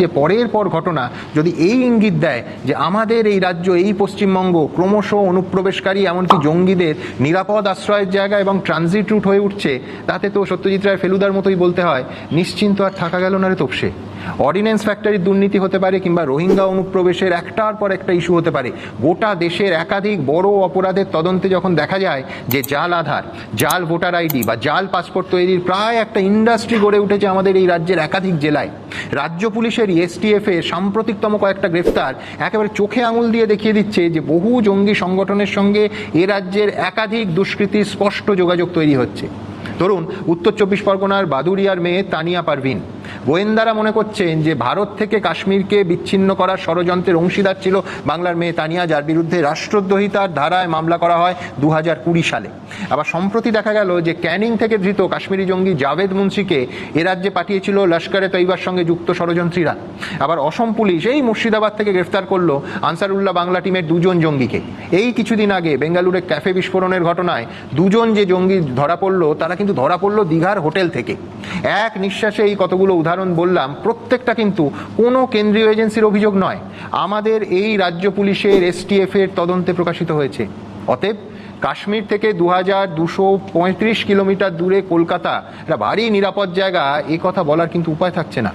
যে পরের পর ঘটনা যদি এই ইঙ্গিত দেয় যে আমাদের এই রাজ্য, এই পশ্চিমবঙ্গ ক্রমশ অনুপ্রবেশকারী এমনকি জঙ্গিদের নিরাপদ আশ্রয়ের জায়গা এবং ট্রানজিট রুট হয়ে উঠছে, তাতে তো সত্যজিৎ রায় ফেলুদার মতোই বলতে হয়, নিশ্চিন্ত আর থাকা গেল না রে তোপসে। অর্ডিন্যান্স ফ্যাক্টরির দুর্নীতি হতে পারে, কিংবা রোহিঙ্গা অনুপ্রবেশের একটার পর একটা ইস্যু হতে পারে। গোটা দেশের একাধিক বড় অপরাধের তদন্তে যখন দেখা যায় যে জাল আধার, জাল ভোটার আইডি বা জাল পাসপোর্ট তৈরির প্রায় একটা ইন্ডাস্ট্রি গড়ে উঠেছে আমাদের এই রাজ্যের একাধিক জেলায়, রাজ্য পুলিশের এসটিএফ এর সাম্প্রতিকতম কয়েকটা গ্রেফতার একেবারে চোখে আঙুল দিয়ে দেখিয়ে দিচ্ছে যে বহু জঙ্গি সংগঠনের সঙ্গে এ রাজ্যের একাধিক দুষ্কৃতির স্পষ্ট যোগাযোগ তৈরি হচ্ছে। ধরুন, উত্তর চব্বিশ পরগনার বাদুড়িয়ার মেয়ে তানিয়া পারভিন, গোয়েন্দারা মনে করছেন যে ভারত থেকে কাশ্মীরকে বিচ্ছিন্ন করার ষড়যন্ত্রের অংশীদার ছিল বাংলার মেয়ে তানিয়া, যার বিরুদ্ধে রাষ্ট্রদ্রোহিতার ধারায় মামলা করা হয় 2020 সালে। আবার সম্প্রতি দেখা গেল যে ক্যানিং থেকে ধৃত কাশ্মীরি জঙ্গি জাভেদ মুন্সিকে এ রাজ্যে পাঠিয়েছিল লস্করে তৈবার সঙ্গে যুক্ত ষড়যন্ত্রীরা। আবার অসম পুলিশ এই মুর্শিদাবাদ থেকে গ্রেফতার করলো আনসারুল্লাহ বাংলা টিমের 2 জন জঙ্গিকে। এই কিছুদিন আগে বেঙ্গালুরে ক্যাফে বিস্ফোরণের ঘটনায় 2 জন যে জঙ্গি ধরা পড়লো, তারা কিন্তু ধরা পড়লো দীঘার হোটেল থেকে। এক নিঃশ্বাসে এই কতগুলো উদাহরণ বললাম, প্রত্যেকটা কিন্তু কোনো কেন্দ্রীয় এজেন্সির অভিযোগ নয়, আমাদের এই রাজ্য পুলিশের এসটিএফ এর তদন্তে প্রকাশিত হয়েছে। অতএব কাশ্মীর থেকে 2235 কিলোমিটার দূরে কলকাতা একটা ভারী নিরাপদ জায়গা, এ কথা বলার কিন্তু উপায় থাকছে না।